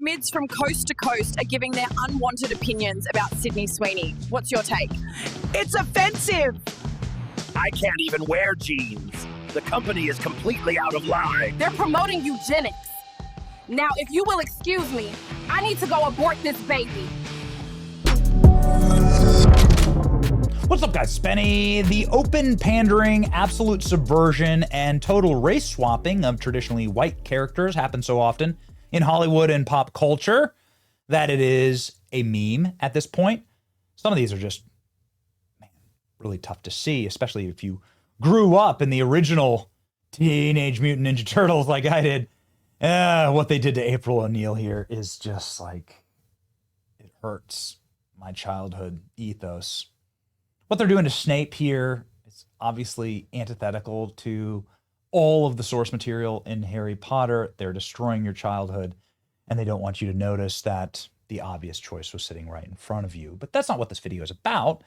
mids from coast to coast are giving their unwanted opinions about Sydney Sweeney. What's your take? It's offensive! I can't even wear jeans. The company is completely out of line. They're promoting eugenics. Now, if you will excuse me, I need to go abort this baby. What's up, guys? Spenny. The open pandering, absolute subversion, and total race swapping of traditionally white characters happen so often in Hollywood and pop culture that it is a meme at this point. Some of these are just, man, really tough to see, especially if you grew up in the original Teenage Mutant Ninja Turtles like I did. What they did to April O'Neil here is just like, it hurts my childhood ethos. What they're doing to Snape here is obviously antithetical to all of the source material in Harry Potter. They're destroying your childhood, and they don't want you to notice that the obvious choice was sitting right in front of you. But that's not what this video is about.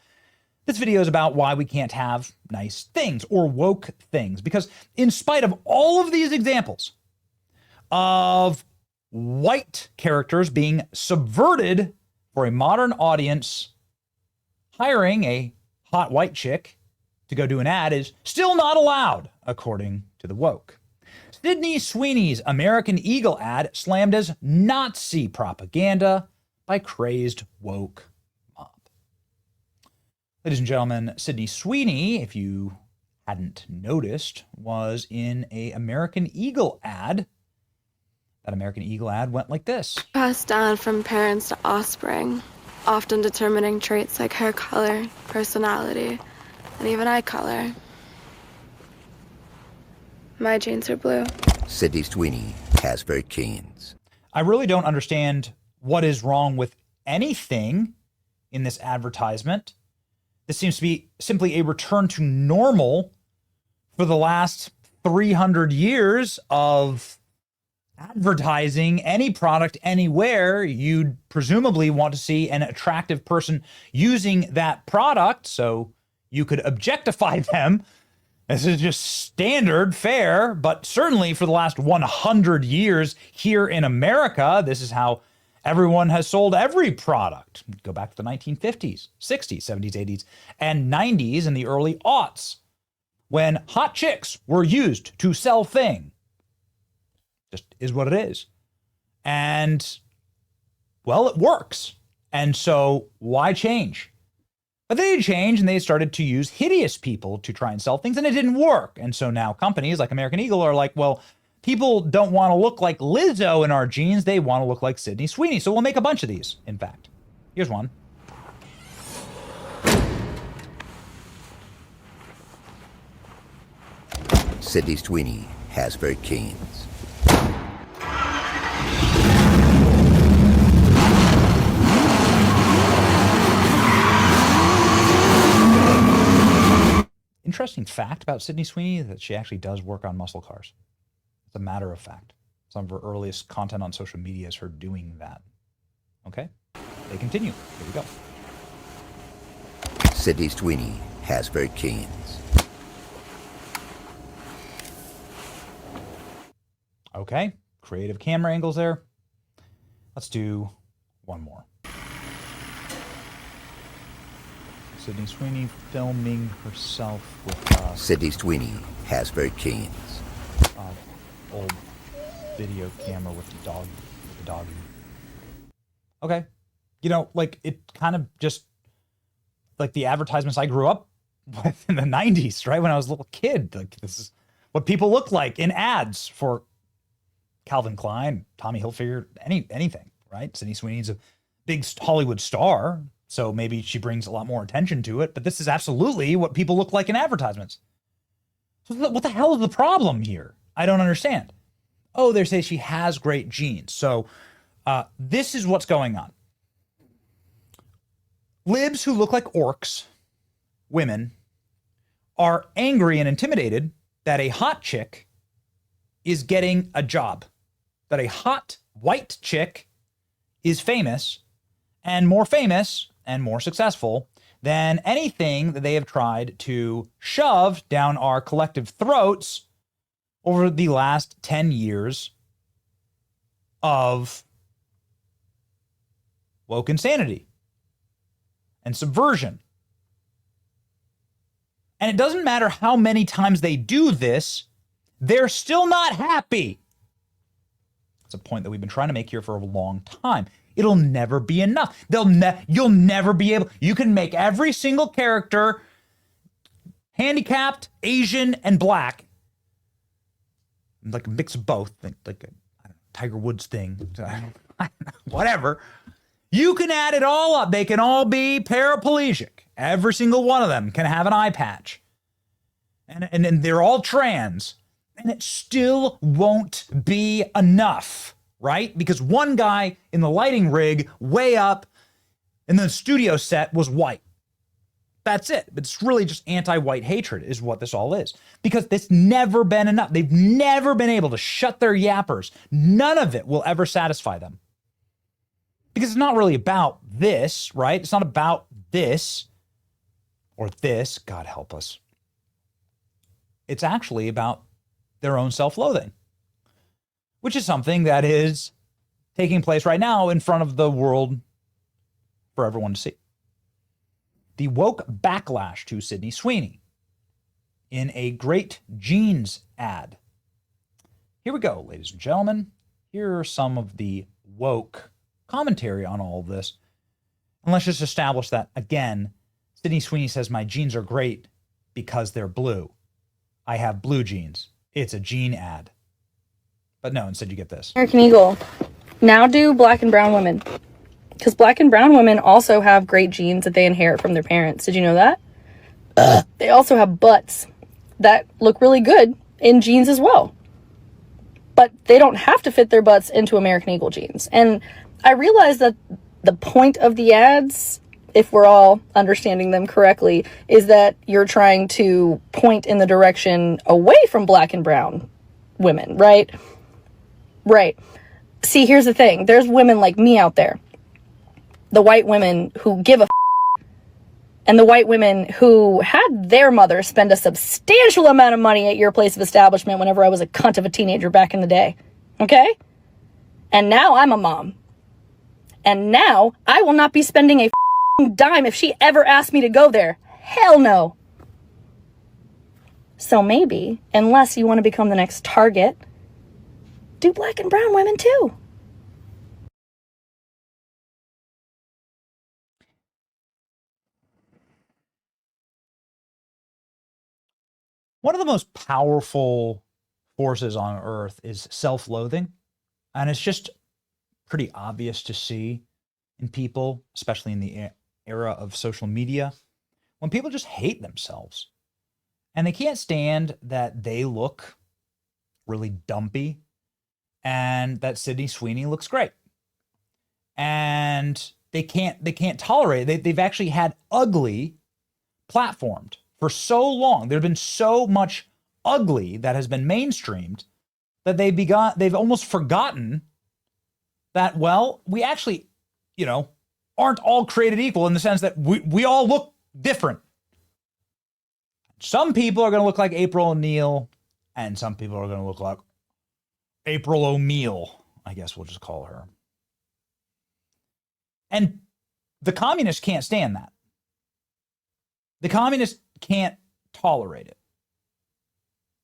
This video is about why we can't have nice things or woke things. Because in spite of all of these examples of white characters being subverted for a modern audience, hiring a hot white chick to go do an ad is still not allowed, according to the woke. Sydney Sweeney's American Eagle ad slammed as Nazi propaganda by crazed woke mob. Ladies and gentlemen, Sydney Sweeney, if you hadn't noticed, was in a American Eagle ad. That American Eagle ad went like this. Passed down from parents to offspring, often determining traits like hair color, personality, and even eye color. My genes are blue. Sydney Sweeney has very canes. I really don't understand what is wrong with anything in this advertisement. This seems to be simply a return to normal for the last 300 years of advertising any product anywhere. You'd presumably want to see an attractive person using that product so you could objectify them. This is just standard fare, but certainly for the last 100 years here in America, this is how everyone has sold every product. Go back to the 1950s, 60s, 70s, 80s, and 90s and the early aughts when hot chicks were used to sell things. Just is what it is. And, well, it works. And so why change? But they did change, and they started to use hideous people to try and sell things, and it didn't work. And so now companies like American Eagle are like, well, people don't want to look like Lizzo in our jeans. They want to look like Sydney Sweeney. So we'll make a bunch of these, in fact. Here's one. Sydney Sweeney has very canes. Interesting fact about Sydney Sweeney that she actually does work on muscle cars. It's a matter of fact. Some of her earliest content on social media is her doing that. Okay, they continue. Here we go. Sydney Sweeney has very canes. Okay, creative camera angles there. Let's do one more. Sydney Sweeney filming herself with Sydney Sweeney has very canes. Old video camera with the dog, doggy. Okay, you know, like it kind of just like the advertisements I grew up with in the 90s, right? When I was a little kid, like this is what people look like in ads for Calvin Klein, Tommy Hilfiger, anything, right? Sydney Sweeney's a big Hollywood star, so maybe she brings a lot more attention to it, but this is absolutely what people look like in advertisements. So what the hell is the problem here? I don't understand. Oh, they say she has great genes. So this is what's going on. Libs who look like orcs, women, are angry and intimidated that a hot chick is getting a job, that a hot white chick is famous and more successful than anything that they have tried to shove down our collective throats over the last 10 years of woke insanity and subversion. And it doesn't matter how many times they do this, they're still not happy. It's a point that we've been trying to make here for a long time. It'll never be enough. You'll never be able. You can make every single character handicapped, Asian, and black, like a mix of both, like a Tiger Woods thing, whatever. You can add it all up. They can all be paraplegic. Every single one of them can have an eye patch, and they're all trans, and it still won't be enough, right? Because one guy in the lighting rig way up in the studio set was white. That's it. It's really just anti-white hatred is what this all is. Because it's never been enough. They've never been able to shut their yappers. None of it will ever satisfy them. Because it's not really about this, right? It's not about this or this. God help us. It's actually about their own self-loathing, which is something that is taking place right now in front of the world for everyone to see. The woke backlash to Sydney Sweeney in a Great Jeans ad. Here we go, ladies and gentlemen. Here are some of the woke commentary on all of this. And let's just establish that, again, Sydney Sweeney says, my jeans are great because they're blue. I have blue jeans. It's a jean ad. But no, instead you get this. American Eagle. Now do black and brown women. Because black and brown women also have great genes that they inherit from their parents. Did you know that? They also have butts that look really good in jeans as well. But they don't have to fit their butts into American Eagle jeans. And I realize that the point of the ads, if we're all understanding them correctly, is that you're trying to point in the direction away from black and brown women, right? Right. See, here's the thing. There's women like me out there. The white women who give a and the white women who had their mother spend a substantial amount of money at your place of establishment whenever I was a cunt of a teenager back in the day. Okay? And now I'm a mom. And now I will not be spending a dime if she ever asked me to go there. Hell no. So maybe, unless you want to become the next Target, do black and brown women too. One of the most powerful forces on earth is self-loathing. And it's just pretty obvious to see in people, especially in the era of social media, when people just hate themselves. And they can't stand that they look really dumpy and that Sydney Sweeney looks great. And they can't tolerate it. They've actually had ugly platformed for so long. There's been so much ugly that has been mainstreamed that they've almost forgotten that, well, we actually, aren't all created equal in the sense that we all look different. Some people are going to look like April O'Neil, and some people are going to look like April O'Meal, I guess we'll just call her. And the communists can't stand that. The communists can't tolerate it.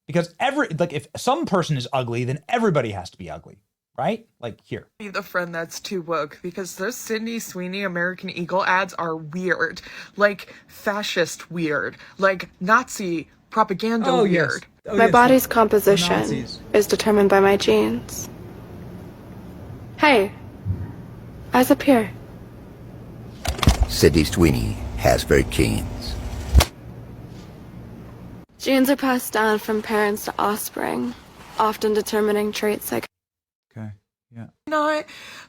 Because if some person is ugly, then everybody has to be ugly, right? Like here. Be the friend that's too woke, because those Sydney Sweeney American Eagle ads are weird. Like fascist weird. Like Nazi propaganda weird. Yes. My body's composition is determined by my genes. Hey, eyes up here. Sydney Sweeney has very genes. Genes are passed down from parents to offspring, often determining traits like... Okay, yeah. Not,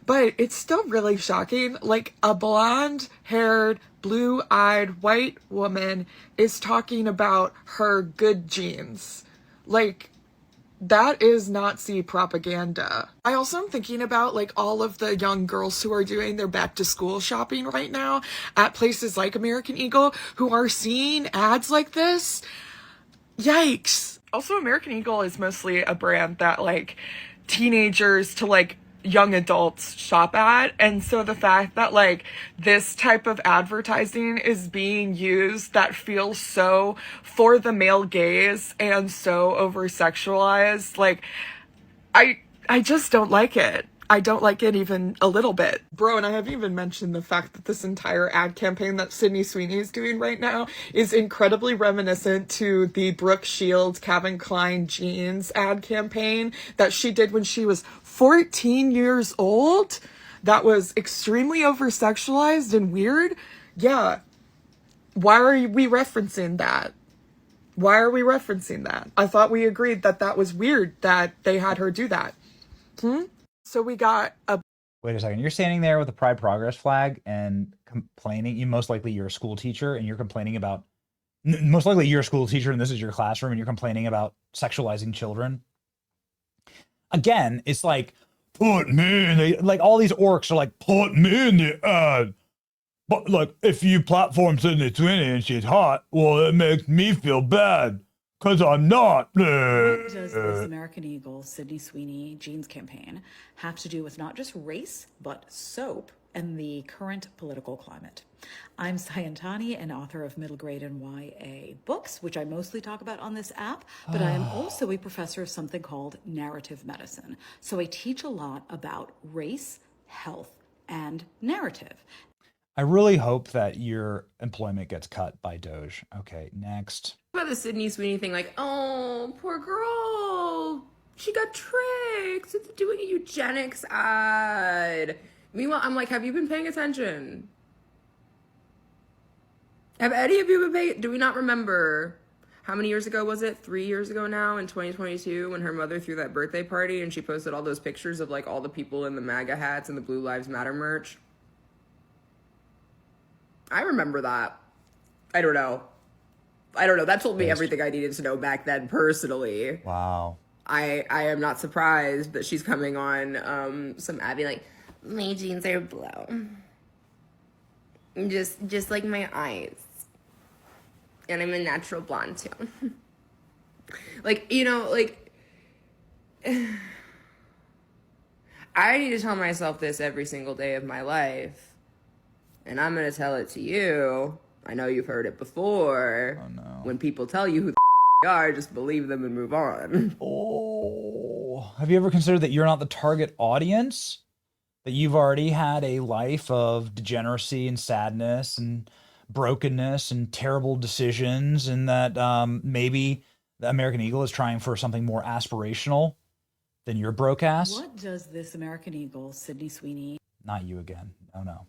but it's still really shocking. Like, a blonde-haired, blue-eyed white woman is talking about her good genes. Like, that is Nazi propaganda. I also am thinking about, like, all of the young girls who are doing their back-to-school shopping right now at places like American Eagle who are seeing ads like this. Yikes. Also, American Eagle is mostly a brand that, like, teenagers to, like, young adults shop at. And so the fact that like this type of advertising is being used that feels so for the male gaze and so over sexualized, like I just don't like it. I don't like it even a little bit. Bro, and I haven't even mentioned the fact that this entire ad campaign that Sydney Sweeney is doing right now is incredibly reminiscent to the Brooke Shields Calvin Klein jeans ad campaign that she did when she was 14 years old. That was extremely over-sexualized and weird. Yeah. Why are we referencing that? Why are we referencing that? I thought we agreed that that was weird that they had her do that. So we got a... Wait a second. You're standing there with a Pride Progress flag and complaining. Most likely you're a school teacher and you're complaining about... Most likely you're a school teacher and this is your classroom and you're complaining about sexualizing children. Again, it's like, put me in the... Like, all these orcs are like, put me in the ad. But, like, if you platform Sydney Sweeney and she's hot, well, it makes me feel bad. Because I'm not. What does this American Eagle Sydney Sweeney jeans campaign have to do with not just race, but soap and the current political climate? I'm Sayantani, an author of middle grade and YA books, which I mostly talk about on this app, but I am also a professor of something called narrative medicine. So I teach a lot about race, health, and narrative. I really hope that your employment gets cut by Doge. Okay, next. About the Sydney Sweeney thing, like, oh, poor girl, she got tricked into doing a eugenics ad. Meanwhile, I'm like, have you been paying attention? Have any of you been paying? Do we not remember how many years ago was it? 3 years ago now, in 2022, when her mother threw that birthday party and she posted all those pictures of like all the people in the MAGA hats and the Blue Lives Matter merch? I remember that. I don't know. That told me everything I needed to know back then personally. Wow. I am not surprised that she's coming on some ad being like, my jeans are blue. Just like my eyes. And I'm a natural blonde too. Like, you know, like I need to tell myself this every single day of my life. And I'm going to tell it to you. I know you've heard it before. Oh, no. When people tell you who the are, just believe them and move on. Oh, have you ever considered that you're not the target audience? That you've already had a life of degeneracy and sadness and brokenness and terrible decisions, and that maybe the American Eagle is trying for something more aspirational than your broke ass? What does this American Eagle Sydney Sweeney... Not you again. Oh, no.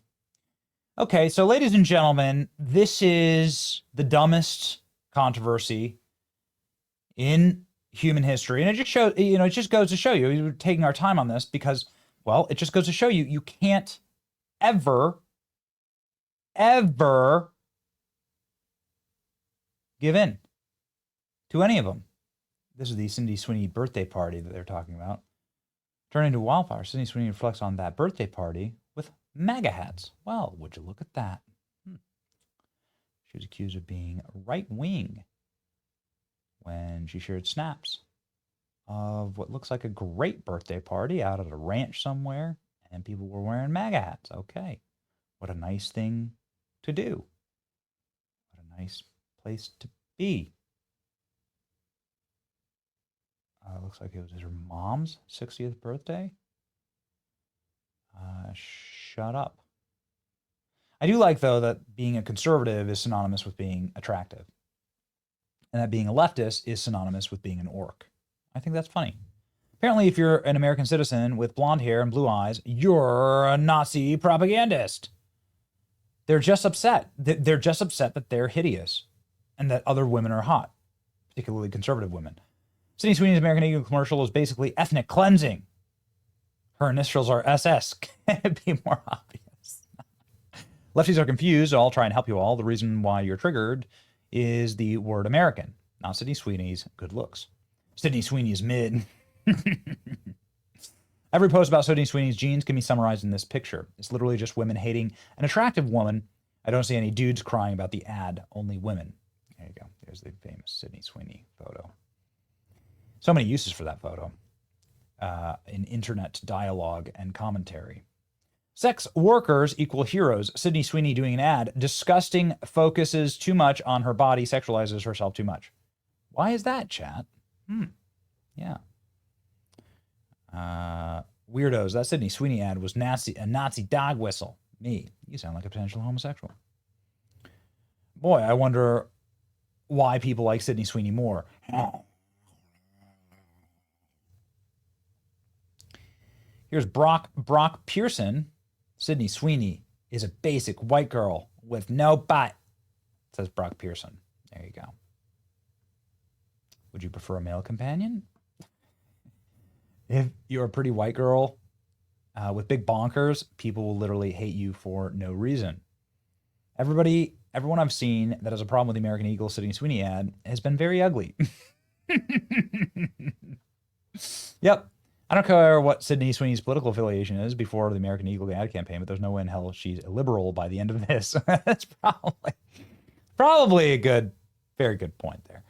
Okay, so ladies and gentlemen, this is the dumbest controversy in human history. And it just shows, you know, it just goes to show you, we're taking our time on this because, well, it just goes to show you, you can't ever give in to any of them. This is the Sydney Sweeney birthday party that they're talking about. Turning into wildfire, Sydney Sweeney reflects on that birthday party with MAGA hats. Well, would you look at that? She was accused of being right-wing when she shared snaps of what looks like a great birthday party out at a ranch somewhere, and people were wearing MAGA hats. Okay. What a nice thing to do. What a nice place to be. Looks like it was her mom's 60th birthday. Shut up. I do like, though, that being a conservative is synonymous with being attractive. And that being a leftist is synonymous with being an orc. I think that's funny. Apparently, if you're an American citizen with blonde hair and blue eyes, you're a Nazi propagandist. They're just upset. They're just upset that they're hideous and that other women are hot, particularly conservative women. Sydney Sweeney's American Eagle commercial is basically ethnic cleansing. Her initials are SS. Can it be more obvious? Lefties are confused. I'll try and help you all. The reason why you're triggered is the word American, not Sydney Sweeney's good looks. Sydney Sweeney is mid. Every post about Sydney Sweeney's jeans can be summarized in this picture. It's literally just women hating an attractive woman. I don't see any dudes crying about the ad, only women. There you go. There's the famous Sydney Sweeney photo. So many uses for that photo. in internet dialogue and commentary. Sex workers equal heroes. Sydney Sweeney doing an ad. Disgusting, focuses too much on her body, sexualizes herself too much. Why is that, chat? Yeah. Weirdos. That Sydney Sweeney ad was a Nazi dog whistle. Me. You sound like a potential homosexual. Boy, I wonder why people like Sydney Sweeney more. Here's Brock Pearson. Sydney Sweeney is a basic white girl with no butt, says Brock Pearson. There you go. Would you prefer a male companion? If you're a pretty white girl with big bonkers, people will literally hate you for no reason. Everyone I've seen that has a problem with the American Eagle Sydney Sweeney ad has been very ugly. Yep. I don't care what Sydney Sweeney's political affiliation is before the American Eagle ad campaign, but there's no way in hell she's a liberal by the end of this. That's probably a very good point there.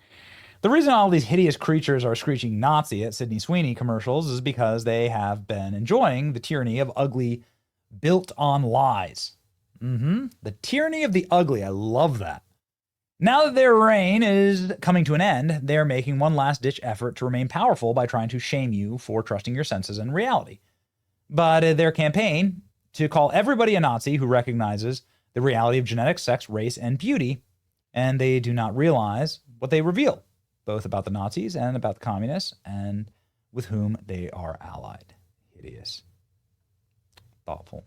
The reason all these hideous creatures are screeching Nazi at Sydney Sweeney commercials is because they have been enjoying the tyranny of ugly built on lies. The tyranny of the ugly. I love that. Now that their reign is coming to an end, they're making one last-ditch effort to remain powerful by trying to shame you for trusting your senses and reality. But their campaign to call everybody a Nazi who recognizes the reality of genetics, sex, race, and beauty, and they do not realize what they reveal, both about the Nazis and about the communists, and with whom they are allied. Hideous. Thoughtful.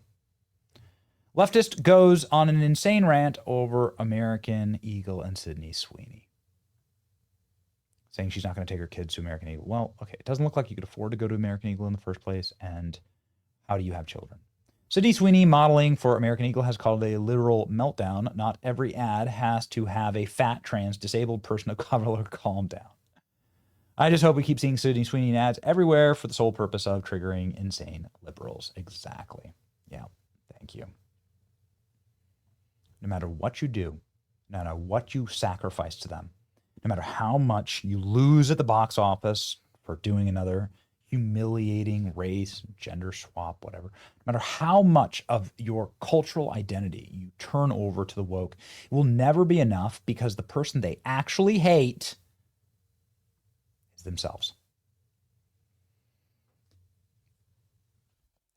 Leftist goes on an insane rant over American Eagle and Sydney Sweeney, saying she's not going to take her kids to American Eagle. Well, okay, it doesn't look like you could afford to go to American Eagle in the first place, and how do you have children? Sydney Sweeney modeling for American Eagle has called it a literal meltdown. Not every ad has to have a fat, trans, disabled person of color. Calm down. I just hope we keep seeing Sydney Sweeney ads everywhere for the sole purpose of triggering insane liberals. Exactly. Yeah, thank you. No matter what you do, no matter what you sacrifice to them, no matter how much you lose at the box office for doing another humiliating race, gender swap, whatever, no matter how much of your cultural identity you turn over to the woke, it will never be enough because the person they actually hate is themselves.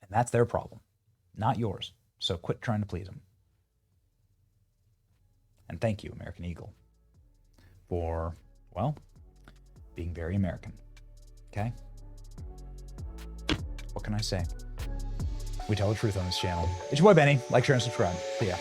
And that's their problem, not yours. So quit trying to please them. And thank you, American Eagle, for, well, being very American. Okay? What can I say? We tell the truth on this channel. It's your boy Benny. Like, share, and subscribe. See ya.